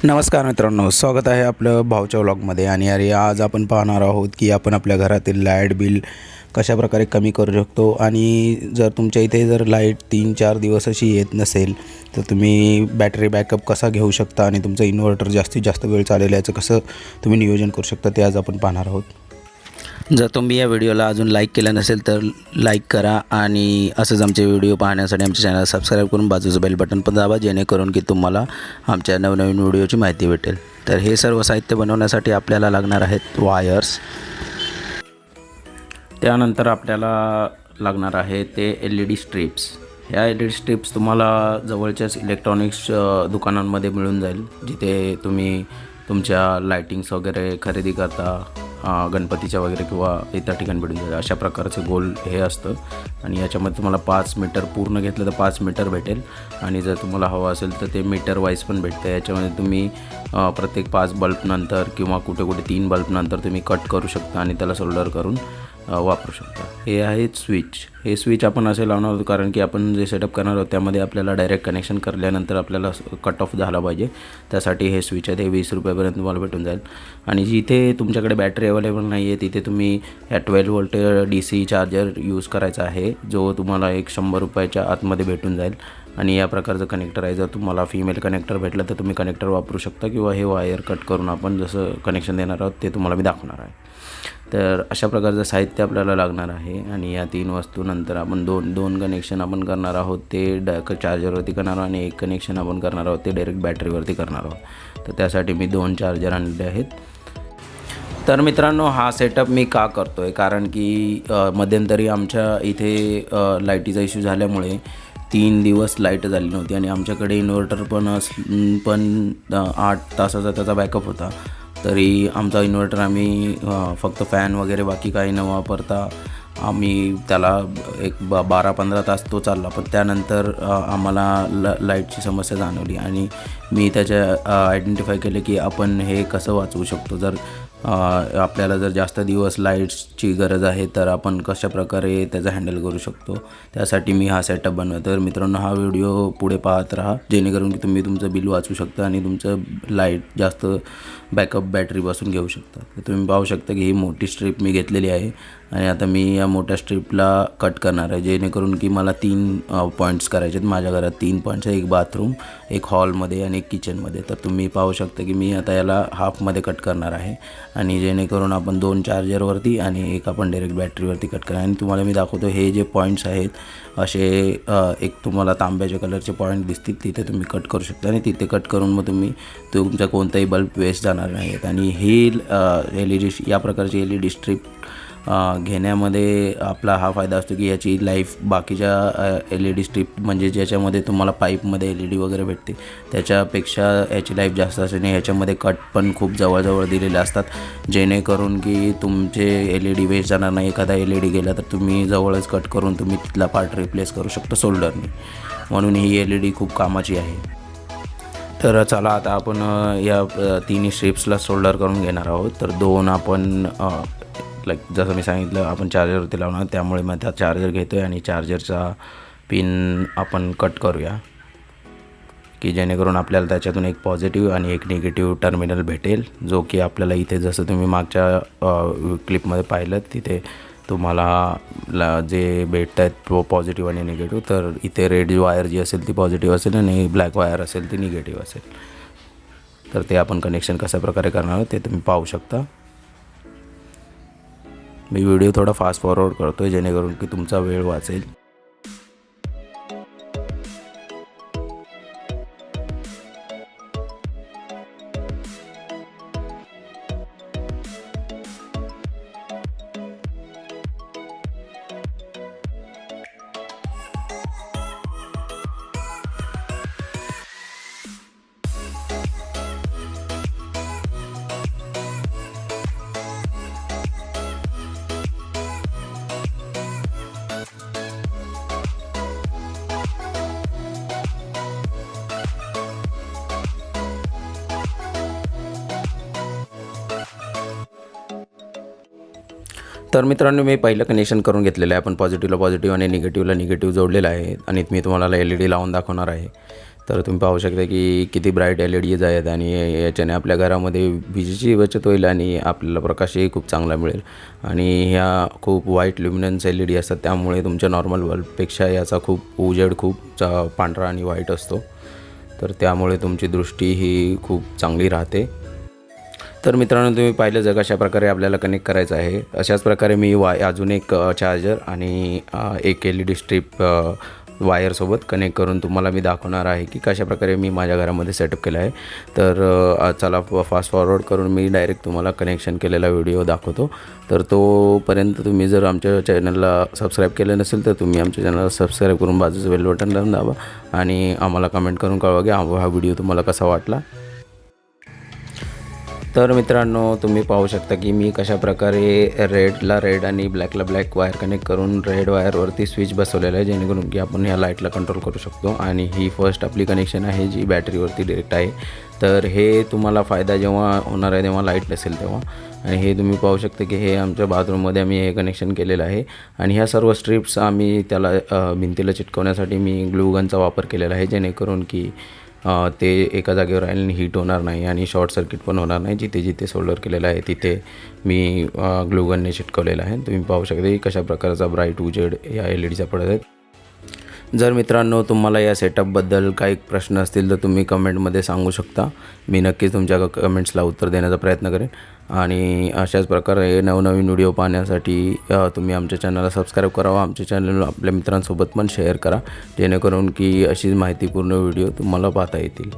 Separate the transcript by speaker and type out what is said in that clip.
Speaker 1: नमस्कार मित्रांनो, स्वागत आहे आपलं भाऊच्या व्लॉगमध्ये. आणि अरे आज आपण पाहणार आहोत की आपण आपल्या घरातील लाईट बिल कशाप्रकारे कमी करू शकतो. आणि जर तुमच्या इथे जर लाईट 3-4 दिवस अशी येत नसेल तर तुम्ही बॅटरी बॅकअप कसा घेऊ शकता आणि तुमचं इन्व्हर्टर जास्तीत जास्त वेळ चालेल याचं कसं तुम्ही नियोजन करू शकता ते आज आपण पाहणार आहोत. जर तुम्ही या व्हिडिओला अजून लाईक केलं नसेल तर लाईक करा आणि असंच आमचे व्हिडिओ पाहण्यासाठी आमच्या चॅनल सबस्क्राईब करून बाजूचं बेल बटन पण दाबा, जेणेकरून की तुम्हाला आमच्या नवनवीन व्हिडिओची माहिती भेटेल. तर हे सर्व साहित्य बनवण्यासाठी आपल्याला लागणार आहेत वायर्स. त्यानंतर आपल्याला लागणार आहे ते LED स्ट्रिप्स. या LED स्ट्रिप्स तुम्हाला जवळच्याच इलेक्ट्रॉनिक्स दुकानांमध्ये मिळून जाईल, जिथे तुम्ही तुमच्या लाईटिंग्स वगैरे खरेदी करता, गणपतीच्या वगैरे किंवा इतर ठिकाणी भेटून जाईल. अशा प्रकारचे गोल हे असतं आणि याच्यामध्ये तुम्हाला 5 मीटर पूर्ण घेतलं तर 5 मीटर भेटेल. आणि जर तुम्हाला हवं असेल तर ते मीटर वाईज पण भेटतं. याच्यामध्ये तुम्ही प्रत्येक 5 बल्बनंतर किंवा कुठे कुठे 3 बल्बनंतर तुम्ही कट करू शकता आणि त्याला सोल्डर करून वापरू शकता. हे आहेत स्विच. हे स्विच आपण असे लावणार आहोत कारण की आपण जे सेटअप करणार आहोत त्यामध्ये आपल्याला डायरेक्ट कनेक्शन करल्यानंतर आपल्याला कट ऑफ झाला पाहिजे. त्यासाठी हे स्विच आहे, ते 20 रुपयापर्यंत तुम्हाला भेटून जाईल. आणि जिथे तुमच्याकडे बॅटरी अवेलेबल नाही आहे तिथे तुम्ही या 12 वोल्ट DC चार्जर यूज करायचा आहे, जो तुम्हाला एक 100 रुपयाच्या आतमध्ये भेटून जाईल. आणि या प्रकारचं कनेक्टर आहे. जर तुम्हाला फिमेल कनेक्टर भेटलं तर तुम्ही कनेक्टर वापरू शकता किंवा हे वायर कट करून आपण जसं कनेक्शन देणार आहोत ते तुम्हाला मी दाखवणार आहे. तर अशा प्रकारचं साहित्य आपल्याला लागणार आहे. आणि या 3 वस्तूनंतर आपण दोन कनेक्शन आपण करणार आहोत, ते चार्जरवरती करणार आहोत आणि एक कनेक्शन आपण करणार आहोत ते डायरेक्ट बॅटरीवरती करणार आहोत. तर त्यासाठी मी 2 चार्जर आणले आहेत. तर मित्रांनो, हा सेटअप मी का करतो आहे कारण की मध्यंतरी आमच्या इथे लाईटीचा इश्यू झाल्यामुळे 3 दिवस लाईट झाली नव्हती आणि आमच्याकडे इन्व्हर्टर पण 8 तासाचा त्याचा बॅकअप होता. तरी आमचा इन्व्हर्टर आम्ही फक्त फॅन वगैरे बाकी काही न वापरता आम्ही त्याला एक 12-15 तास तो चालला. पण त्यानंतर आम्हाला लाईटची समस्या जाणवली आणि मी आयडेंटिफाय केले की आपण हे कसं वाचवू शकतो. जर आपल्याला जर जास्त दिवस लाईट्सची गरज आहे तर आपण कशाप्रकारे त्याचा हँडल करू शकतो, त्यासाठी मी हा सेटअप बनवतो. तर मित्रांनो, हा व्हिडिओ पुढे पाहत राहा, जेणेकरून की तुम्ही तुमचं बिल वाचू शकता आणि तुमचं लाईट जास्त बॅकअप बॅटरीपासून घेऊ शकता. तर तुम्ही पाहू शकता की ही मोठी स्ट्रीप मी घेतलेली आहे आणि आता मी या मोठ्या स्ट्रीपला कट करणार आहे, जेणेकरून की मला 3 पॉईंट्स करायचे आहेत. माझ्या घरात 3 पॉईंट्स आहे, एक बाथरूम, एक हॉलमध्ये आणि एक किचनमध्ये. तर तुम्ही पाहू शकता की मी आता याला हाफमध्ये कट करणार आहे आणि जेणेकरून आपण 2 चार्जरवरती आणि एक आपण डायरेक्ट बॅटरीवरती कट करणार. आणि तुम्हाला मी दाखवतो हे जे पॉईंट्स आहेत असे एक तुम्हाला तांब्याच्या कलरचे पॉईंट दिसतील, तिथे तुम्ही कट करू शकता आणि तिथे कट करून मग तुम्ही तुमचा कोणताही बल्ब वेस्ट जाणार नाही आहेत. आणि ही LED या प्रकारची LED स्ट्रिप घेण्यामध्ये आपला हा फायदा असतो की याची लाईफ बाकीच्या LED स्ट्रिप म्हणजे ज्याच्यामध्ये तुम्हाला पाईपमध्ये LED वगैरे भेटते त्याच्यापेक्षा याची लाईफ जास्त असते. आणि ह्याच्यामध्ये कट पण खूप जवळजवळ दिलेले असतात, जेणेकरून की तुमचे LED वेस्ट जाणार नाही. एखादा LED गेला तर तुम्ही जवळच कट करून तुम्ही तिथला पार्ट रिप्लेस करू शकता सोल्डरने. म्हणून ही LED खूप कामाची आहे. तर चला आता आपण या 3 स्ट्रिप्सला सोल्डर करून घेणार आहोत. तर 2 आपण जसं मी सांगितलं आपण चार्जरवरती लावणार, त्यामुळे मी आता चार्जर घेतो आहे आणि चार्जरचा पिन आपण कट करूया की जेणेकरून आपल्याला त्याच्यातून एक पॉझिटिव्ह आणि एक निगेटिव्ह टर्मिनल भेटेल, जो की आपल्याला इथे जसं तुम्ही मागच्या क्लिपमध्ये पाहिलं तिथे तुम्हाला जे भेटत आहेत पॉझिटिव्ह आणि निगेटिव्ह. तर इथे रेड वायर जी असेल ती पॉझिटिव्ह असेल आणि ब्लॅक वायर असेल ती निगेटिव्ह असेल. तर ते आपण कनेक्शन कशा प्रकारे करणार आहोत ते तुम्ही पाहू शकता. मी व्हिडिओ थोडा फास्ट फॉरवर्ड करतो आहे जेणेकरून की तुमचा वेळ वाचेल. तर मित्रांनो, मी पहिलं कनेक्शन करून घेतलेलं आहे. आपण पॉझिटिव्हला पॉझिटिव्ह आणि निगेटिव्हला निगेटिव्ह जोडलेलं आहे आणि मी तुम्हाला LED लावून दाखवणार आहे. तर तुम्ही पाहू शकता की किती ब्राईट LEDज आहेत आणि याच्याने आपल्या घरामध्ये विजेची बचत होईल आणि आपल्याला प्रकाशही खूप चांगला मिळेल. आणि ह्या खूप वाईट ल्युमिनन्स LED असतात, त्यामुळे तुमच्या नॉर्मल बल्बपेक्षा याचा खूप उजेड खूप पांढरा आणि वाईट असतो. तर त्यामुळे तुमची दृष्टी ही खूप चांगली राहते. तर मित्रांनो, तुम्ही पाहिलं जर कशा प्रकारे आपल्याला कनेक्ट करायचं आहे, अशाच प्रकारे मी अजून एक चार्जर आणि एक LED स्ट्रीप वायरसोबत कनेक्ट करून तुम्हाला मी दाखवणार आहे की कशाप्रकारे मी माझ्या घरामध्ये सेटअप केला आहे. तर चला फास्ट फॉरवर्ड करून मी डायरेक्ट तुम्हाला कनेक्शन केलेला व्हिडिओ दाखवतो. तर तोपर्यंत तुम्ही जर आमच्या चॅनलला सबस्क्राईब केलं नसेल तर तुम्ही आमच्या चॅनलला सबस्क्राईब करून बाजूचं बेल बटन लावून दाबा आणि आम्हाला कमेंट करून कळवा की हा व्हिडिओ तुम्हाला कसा वाटला. तर मित्रांनो, तुम्ही पाहू शकता की मी कशाप्रकारे रेडला रेड आणि ब्लॅकला ब्लॅक वायर कनेक्ट करून रेड वायरवरती स्विच बसवलेला आहे, जेणेकरून की आपण ह्या लाईटला कंट्रोल करू शकतो. आणि ही फर्स्ट आपली कनेक्शन आहे जी बॅटरीवरती डायरेक्ट आहे. तर हे तुम्हाला फायदा जेव्हा होणार आहे तेव्हा लाईट नसेल तेव्हा. आणि हे तुम्ही पाहू शकता की हे आमच्या बाथरूममध्ये आम्ही हे कनेक्शन केलेलं आहे. आणि ह्या सर्व स्ट्रिप्स आम्ही त्याला भिंतीला चिटकवण्यासाठी मी ग्लूगनचा वापर केलेला आहे, जेणेकरून की ते एका जागेवर राहील आणि हीट होणार नाही आणि शॉर्ट सर्किट पण होणार नाही. जिथे जिथे सोल्डर केलेलं आहे तिथे मी ग्लूगनने चिटकवलेलं आहे. तुम्ही पाहू शकता की कशा प्रकारचा ब्राईट उजेड या LEDचा पडत आहे. जर मित्रांनो तुम्हाला या सेटअपबद्दल काही प्रश्न असतील तर तुम्ही कमेंटमध्ये सांगू शकता. मी नक्कीच तुमच्या कमेंट्सला उत्तर देण्याचा प्रयत्न करेन. आणि अशाच प्रकारे नवनवीन व्हिडिओ पाहण्यासाठी तुम्ही आमच्या चॅनलला सबस्क्राईब करावा. आमच्या चॅनल आपल्या मित्रांसोबत पण शेअर करा, जेणेकरून की अशीच माहितीपूर्ण व्हिडिओ तुम्हाला पाहता येतील.